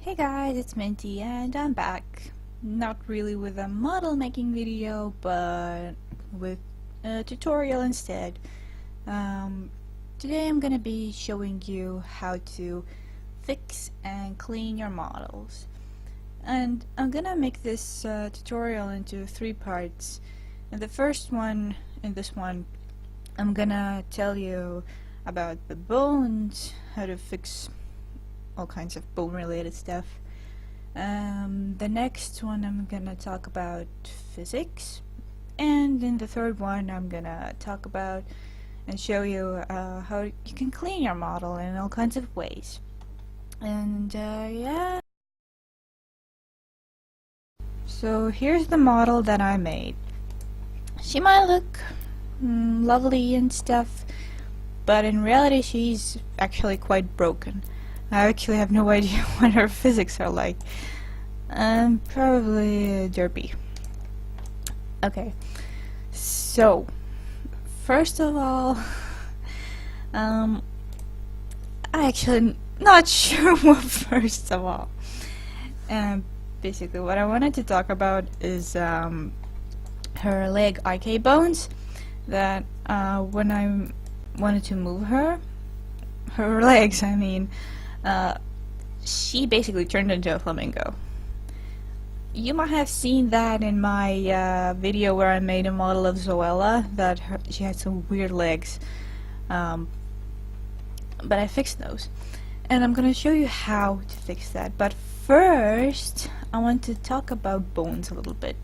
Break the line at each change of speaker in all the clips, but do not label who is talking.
Hey guys, it's Minty and I'm back. Not really with a model making video, but with a tutorial instead. Today I'm gonna be showing you how to fix and clean your models. And I'm gonna make this tutorial into 3 parts. And the first one, in this one, I'm gonna tell you about the bones, how to fix all kinds of bone related stuff. The next one I'm gonna talk about physics, and in the third one I'm gonna talk about and show you how you can clean your model in all kinds of ways. And yeah. So here's the model that I made. She might look lovely and stuff, but in reality she's actually quite broken. I actually have no idea what her physics are like. Probably derpy. Okay, so first of all, I actually not sure what first of all. Basically what I wanted to talk about is her leg IK bones, that when I wanted to move her legs, I mean, she basically turned into a flamingo. You might have seen that in my video where I made a model of Zoella, that she had some weird legs, but I fixed those. And I'm gonna show you how to fix that. But first, I want to talk about bones a little bit.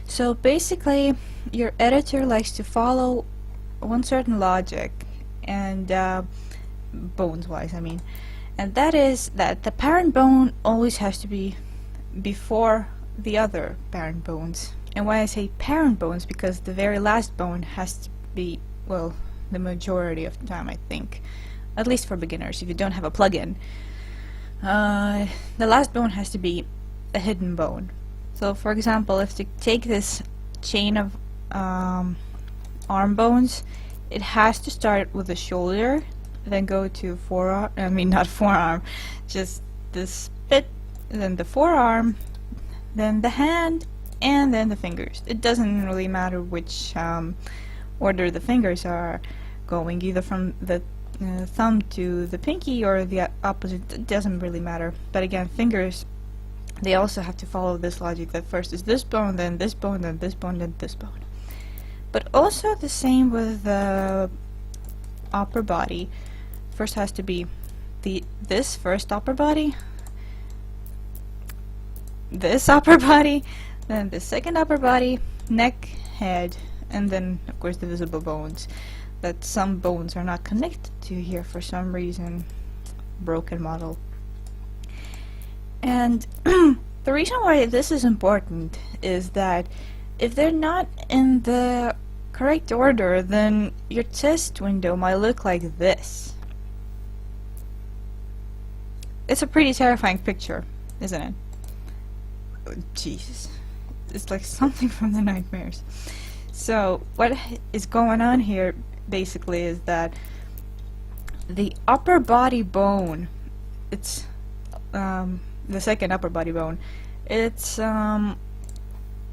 So basically, your editor likes to follow one certain logic, and bones-wise, I mean. And that is that the parent bone always has to be before the other parent bones. And why I say parent bones, because the very last bone has to be, well, the majority of the time, I think, at least for beginners, if you don't have a plugin, the last bone has to be a hidden bone. So for example, if you take this chain of arm bones, it has to start with the shoulder, then go to forearm, I mean not forearm, just this bit, then the forearm, then the hand, and then the fingers. It doesn't really matter which order the fingers are going, either from the thumb to the pinky or the opposite. It doesn't really matter. But again, fingers, they also have to follow this logic, that first is this bone, then this bone, then this bone, then this bone. But also the same with the upper body. First has to be this first upper body, this upper body, then the second upper body, neck, head, and then of course the visible bones. That some bones are not connected to here for some reason. Broken model. And the reason why this is important is that if they're not in the correct order, then your test window might look like this. It's a pretty terrifying picture, isn't it? Oh, Jesus. It's like something from the nightmares. So, what is going on here basically is that the upper body bone, it's the second upper body bone, it's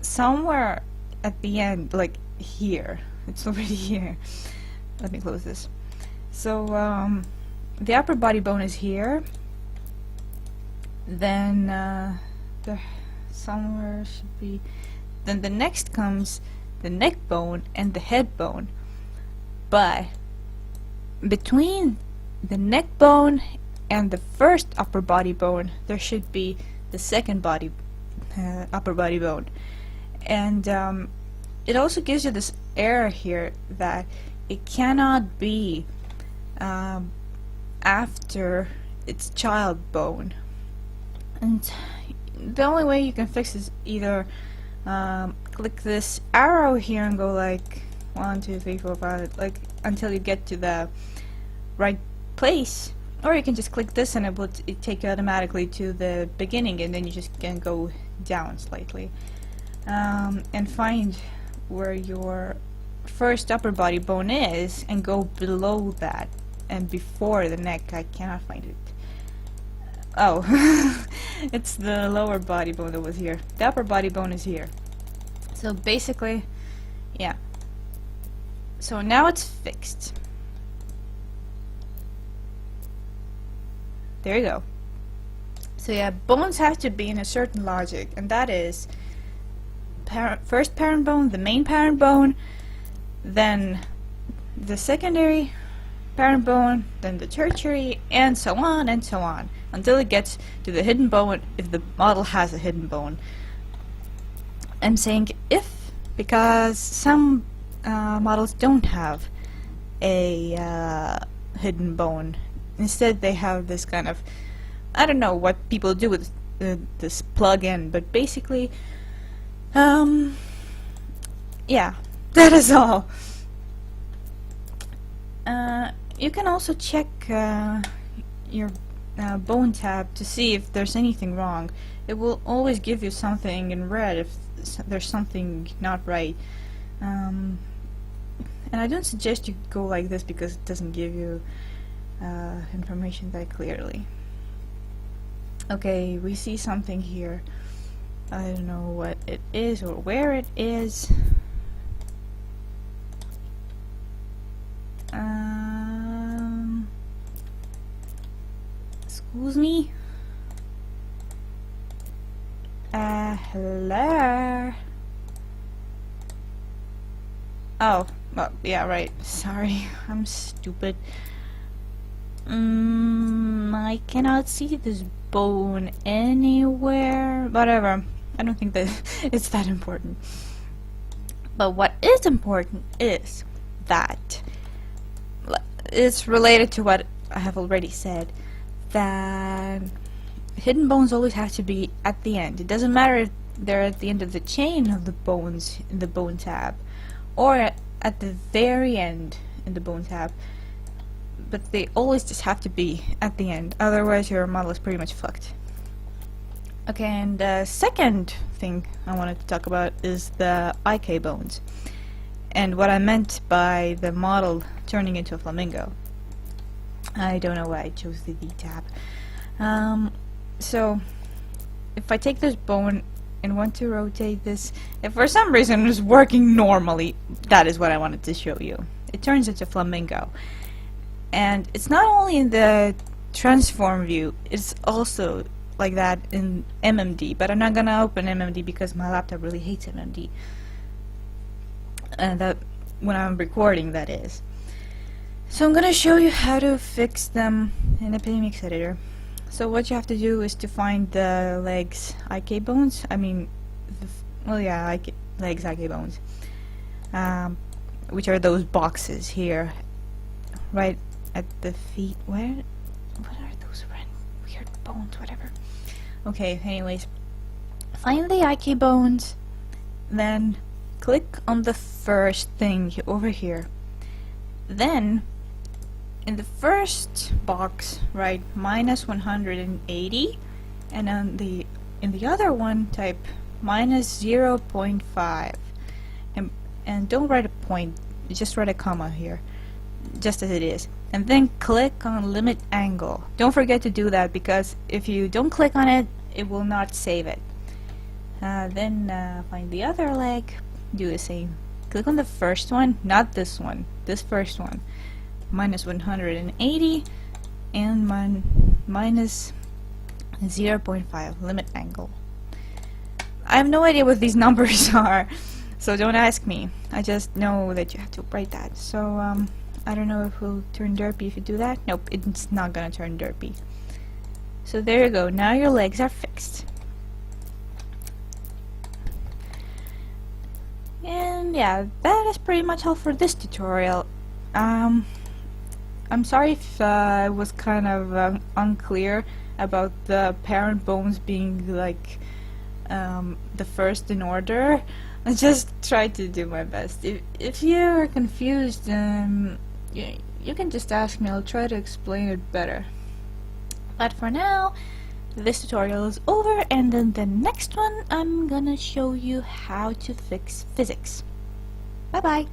somewhere at the end, like here. It's already here. Let me close this. So the upper body bone is here, then there somewhere should be, then the next comes the neck bone and the head bone. But between the neck bone and the first upper body bone, there should be the second upper body bone. And it also gives you this error here that it cannot be after its child bone. And the only way you can fix is either click this arrow here and go like 1, 2, 3, 4, 5, like until you get to the right place, or you can just click this and it will take you automatically to the beginning, and then you just can go down slightly and find where your first upper body bone is and go below that and before the neck. I cannot find it. Oh, it's the lower body bone that was here. The upper body bone is here. So basically, yeah. So now it's fixed. There you go. So yeah, bones have to be in a certain logic, and that is first parent bone, the main parent bone, then the secondary parent bone, then the tertiary, and so on, until it gets to the hidden bone, if the model has a hidden bone. I'm saying if, because some models don't have a hidden bone. Instead they have this kind of, I don't know what people do with this plug-in, but basically, yeah, that is all. You can also check your bone tab to see if there's anything wrong. It will always give you something in red if there's something not right. And I don't suggest you go like this because it doesn't give you information that clearly. Okay, we see something here. I don't know what it is or where it is. Excuse me? Hello? Oh, well, yeah, right. Sorry, I'm stupid. I cannot see this bone anywhere. Whatever. I don't think that it's that important. But what is important is that it's related to what I have already said, that hidden bones always have to be at the end. It doesn't matter if they're at the end of the chain of the bones in the bone tab or at the very end in the bone tab, but they always just have to be at the end, otherwise your model is pretty much fucked. Okay, and the second thing I wanted to talk about is the IK bones, and what I meant by the model turning into a flamingo. I don't know why I chose the D tab. So if I take this bone and want to rotate this, if for some reason it's working normally, that is what I wanted to show you. It turns into flamingo. And it's not only in the transform view, it's also like that in MMD, but I'm not gonna open MMD because my laptop really hates MMD. And that when I'm recording, that is. So I'm gonna show you how to fix them in a PMX editor. So what you have to do is to find the legs IK bones. I mean, legs IK bones, which are those boxes here, right at the feet. What are those weird bones? Whatever. Okay. Anyways, find the IK bones, then click on the first thing over here. Then in the first box, write -180, and on in the other one type -0.5, and don't write a point, just write a comma here, just as it is, and then click on limit angle. Don't forget to do that, because if you don't click on it, it will not save it. Then find the other leg, do the same. Click on the first one, not this one, this first one. -180 and -0.5 limit angle. I have no idea what these numbers are, so don't ask me. I just know that you have to write that. So I don't know if it will turn derpy if you do that. Nope, it's not gonna turn derpy. So there you go. Now your legs are fixed. And yeah, that is pretty much all for this tutorial. I'm sorry if I was kind of unclear about the parent bones being like the first in order. I just tried to do my best. If you're confused, you can just ask me. I'll try to explain it better. But for now, this tutorial is over, and then the next one I'm gonna show you how to fix physics. Bye bye!